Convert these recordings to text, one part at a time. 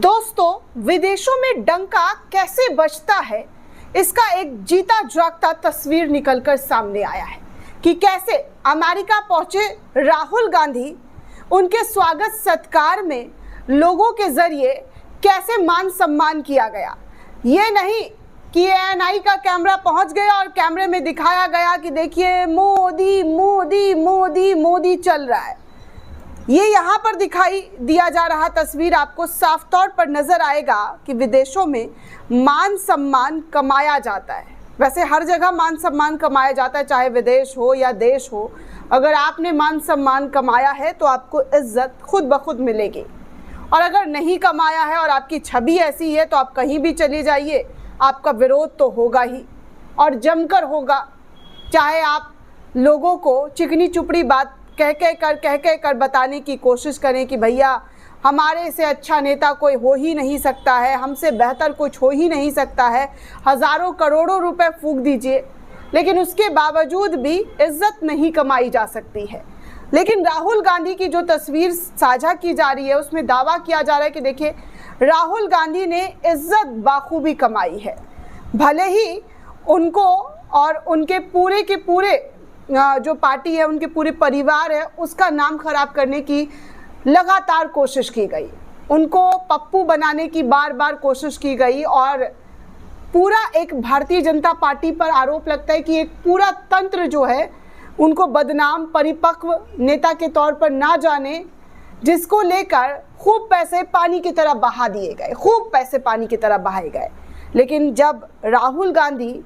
दोस्तों, विदेशों में डंका कैसे बजता है, इसका एक जीता जागता तस्वीर निकलकर सामने आया है कि कैसे अमेरिका पहुंचे राहुल गांधी, उनके स्वागत सत्कार में लोगों के जरिए कैसे मान सम्मान किया गया। ये नहीं कि एएनआई का कैमरा पहुंच गया और कैमरे में दिखाया गया कि देखिए मोदी मोदी मोदी मोदी चल रहा है। ये यहाँ पर दिखाई दिया जा रहा तस्वीर आपको साफ तौर पर नजर आएगा कि विदेशों में मान सम्मान कमाया जाता है। वैसे हर जगह मान सम्मान कमाया जाता है, चाहे विदेश हो या देश हो। अगर आपने मान सम्मान कमाया है तो आपको इज्जत खुद ब खुद मिलेगी, और अगर नहीं कमाया है और आपकी छवि ऐसी है तो आप कहीं भी चले जाइए, आपका विरोध तो होगा ही, और जमकर होगा। चाहे आप लोगों को चिकनी चुपड़ी बात कह कर बताने की कोशिश करें कि भैया हमारे से अच्छा नेता कोई हो ही नहीं सकता है, हमसे बेहतर कुछ हो ही नहीं सकता है, हज़ारों करोड़ों रुपए फूंक दीजिए, लेकिन उसके बावजूद भी इज्जत नहीं कमाई जा सकती है। लेकिन राहुल गांधी की जो तस्वीर साझा की जा रही है उसमें दावा किया जा रहा है कि देखिए राहुल गांधी ने इज्जत बाखूबी कमाई है। भले ही उनको और उनके पूरे के पूरे जो पार्टी है, उनके पूरे परिवार है, उसका नाम खराब करने की लगातार कोशिश की गई, उनको पप्पू बनाने की बार बार कोशिश की गई, और पूरा एक भारतीय जनता पार्टी पर आरोप लगता है कि एक पूरा तंत्र जो है उनको बदनाम परिपक्व नेता के तौर पर ना जाने, जिसको लेकर खूब पैसे पानी की तरह बहा दिए गए, खूब पैसे पानी की तरह बहाए गए। लेकिन जब राहुल गांधी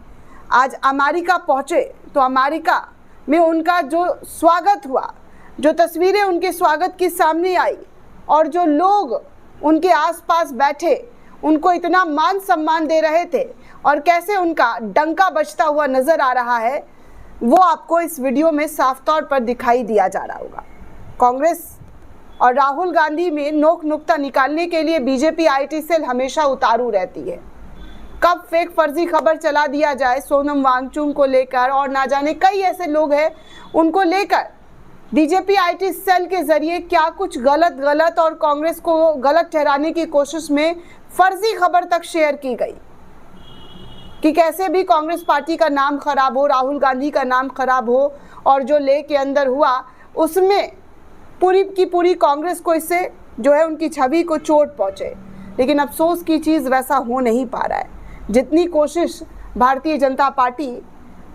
आज अमेरिका पहुंचे तो अमेरिका में उनका जो स्वागत हुआ, जो तस्वीरें उनके स्वागत की सामने आई, और जो लोग उनके आसपास बैठे उनको इतना मान सम्मान दे रहे थे और कैसे उनका डंका बजता हुआ नजर आ रहा है, वो आपको इस वीडियो में साफ तौर पर दिखाई दिया जा रहा होगा। कांग्रेस और राहुल गांधी में नोक नुक्ता निकालने के लिए बीजेपी आईटी सेल हमेशा उतारू रहती है। कब फेक फर्जी खबर चला दिया जाए सोनम वांगचुक को लेकर, और ना जाने कई ऐसे लोग हैं उनको लेकर बीजेपी आईटी सेल के जरिए क्या कुछ गलत और कांग्रेस को गलत ठहराने की कोशिश में फर्जी खबर तक शेयर की गई कि कैसे भी कांग्रेस पार्टी का नाम खराब हो, राहुल गांधी का नाम खराब हो, और जो ले के अंदर हुआ उसमें पूरी की पूरी कांग्रेस को इससे जो है उनकी छवि को चोट पहुंचे। लेकिन अफसोस की चीज़ वैसा हो नहीं पा रहा है। जितनी कोशिश भारतीय जनता पार्टी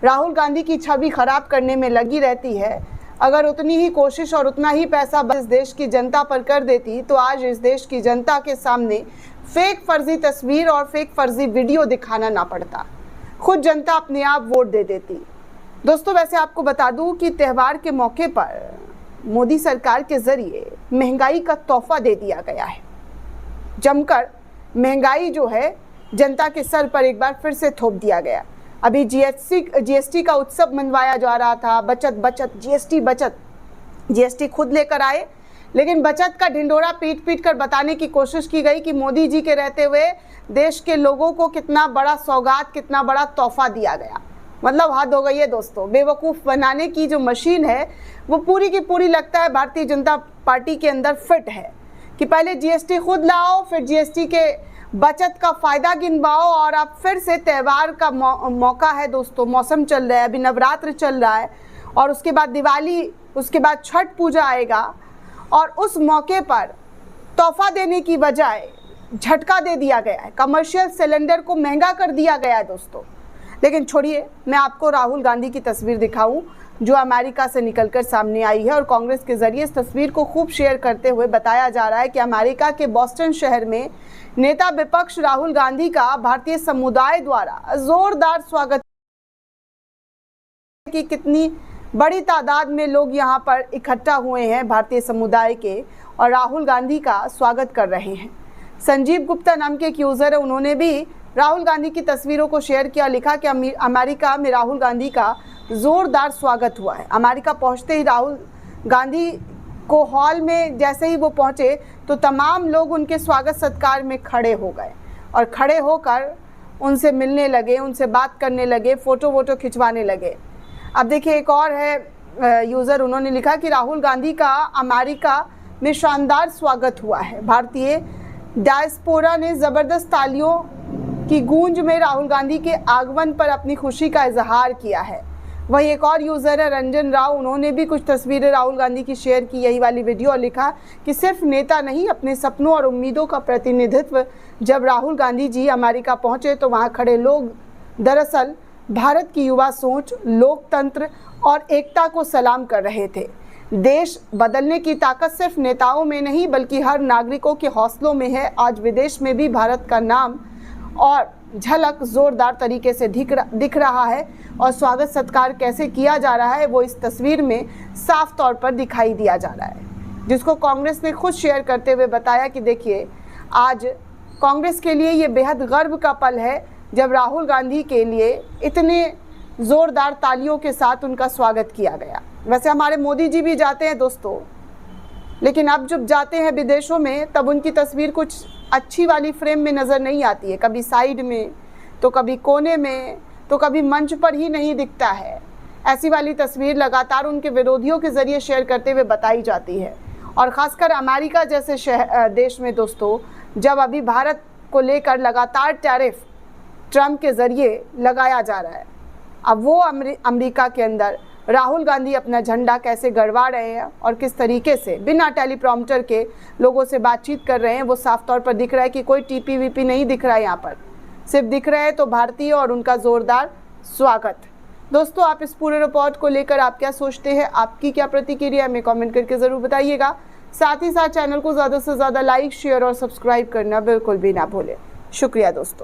राहुल गांधी की छवि खराब करने में लगी रहती है, अगर उतनी ही कोशिश और उतना ही पैसा इस देश की जनता पर कर देती तो आज इस देश की जनता के सामने फेक फर्जी तस्वीर और फेक फर्जी वीडियो दिखाना ना पड़ता, खुद जनता अपने आप वोट दे देती। दोस्तों, वैसे आपको बता दूं कि त्यौहार के मौके पर मोदी सरकार के जरिए महंगाई का तोहफा दे दिया गया है। जमकर महंगाई जो है जनता के सर पर एक बार फिर से थोप दिया गया। अभी जीएसटी का उत्सव मनवाया जा रहा था, बचत जीएसटी खुद लेकर आए, लेकिन बचत का ढिंढोरा पीट कर बताने की कोशिश की गई कि मोदी जी के रहते हुए देश के लोगों को कितना बड़ा सौगात, कितना बड़ा तोहफा दिया गया। मतलब हद हो गई है दोस्तों। बेवकूफ़ बनाने की जो मशीन है वो पूरी की पूरी लगता है भारतीय जनता पार्टी के अंदर फिट है कि पहले जीएसटी खुद लाओ, फिर जीएसटी के बचत का फ़ायदा गिनवाओ, और अब फिर से त्यौहार का मौका है दोस्तों, मौसम चल रहा है, अभी नवरात्र चल रहा है, और उसके बाद दिवाली, उसके बाद छठ पूजा आएगा, और उस मौके पर तोहफा देने की बजाय झटका दे दिया गया है, कमर्शियल सिलेंडर को महंगा कर दिया गया है दोस्तों। लेकिन छोड़िए, मैं आपको राहुल गांधी की तस्वीर दिखाऊं जो अमेरिका से निकलकर सामने आई है, और कांग्रेस के जरिए इस तस्वीर को खूब शेयर करते हुए बताया जा रहा है कि अमेरिका के बॉस्टन शहर में नेता विपक्ष राहुल गांधी का भारतीय समुदाय द्वारा जोरदार स्वागत, कि कितनी बड़ी तादाद में लोग यहां पर इकट्ठा हुए हैं भारतीय समुदाय के, और राहुल गांधी का स्वागत कर रहे हैं। संजीव गुप्ता नाम के एक यूज़र है, उन्होंने भी राहुल गांधी की तस्वीरों को शेयर किया, लिखा कि अमेरिका में राहुल गांधी का ज़ोरदार स्वागत हुआ है। अमेरिका पहुंचते ही राहुल गांधी को हॉल में जैसे ही वो पहुंचे तो तमाम लोग उनके स्वागत सत्कार में खड़े हो गए, और खड़े होकर उनसे मिलने लगे, उनसे बात करने लगे, फ़ोटो खिंचवाने लगे। अब देखिए, एक और है यूज़र, उन्होंने लिखा कि राहुल गांधी का अमेरिका में शानदार स्वागत हुआ है। भारतीय डायस्पोरा ने ज़बरदस्त तालियों की गूंज में राहुल गांधी के आगमन पर अपनी खुशी का इजहार किया है। वहीं एक और यूज़र है रंजन राव, उन्होंने भी कुछ तस्वीरें राहुल गांधी की शेयर की, यही वाली वीडियो, और लिखा कि सिर्फ नेता नहीं, अपने सपनों और उम्मीदों का प्रतिनिधित्व। जब राहुल गांधी जी अमेरिका पहुंचे तो वहां खड़े लोग दरअसल भारत की युवा सोच, लोकतंत्र और एकता को सलाम कर रहे थे। देश बदलने की ताकत सिर्फ नेताओं में नहीं बल्कि हर नागरिकों के हौसलों में है। आज विदेश में भी भारत का नाम और झलक जोरदार तरीके से दिख रहा है और स्वागत सत्कार कैसे किया जा रहा है वो इस तस्वीर में साफ तौर पर दिखाई दिया जा रहा है, जिसको कांग्रेस ने खुद शेयर करते हुए बताया कि देखिए, आज कांग्रेस के लिए ये बेहद गर्व का पल है जब राहुल गांधी के लिए इतने ज़ोरदार तालियों के साथ उनका स्वागत किया गया। वैसे हमारे मोदी जी भी जाते हैं दोस्तों, लेकिन अब जब जाते हैं विदेशों में तब उनकी तस्वीर कुछ अच्छी वाली फ्रेम में नज़र नहीं आती है, कभी साइड में तो कभी कोने में तो कभी मंच पर ही नहीं दिखता है। ऐसी वाली तस्वीर लगातार उनके विरोधियों के ज़रिए शेयर करते हुए बताई जाती है, और ख़ासकर अमेरिका जैसे देश में दोस्तों, जब अभी भारत को लेकर लगातार टैरिफ ट्रम्प के ज़रिए लगाया जा रहा है, अब वो अमेरिका के अंदर राहुल गांधी अपना झंडा कैसे गड़वा रहे हैं और किस तरीके से बिना टेलीप्रॉम्प्टर के लोगों से बातचीत कर रहे हैं, वो साफ तौर पर दिख रहा है कि कोई टीपी वीपी नहीं दिख रहा है, यहाँ पर सिर्फ दिख रहा है तो भारतीय और उनका ज़ोरदार स्वागत। दोस्तों, आप इस पूरे रिपोर्ट को लेकर आप क्या सोचते हैं, आपकी क्या प्रतिक्रिया हमें कमेंट करके ज़रूर बताइएगा। साथ ही साथ चैनल को ज़्यादा से ज़्यादा लाइक, शेयर और सब्सक्राइब करना बिल्कुल भी ना भूलें। शुक्रिया दोस्तों।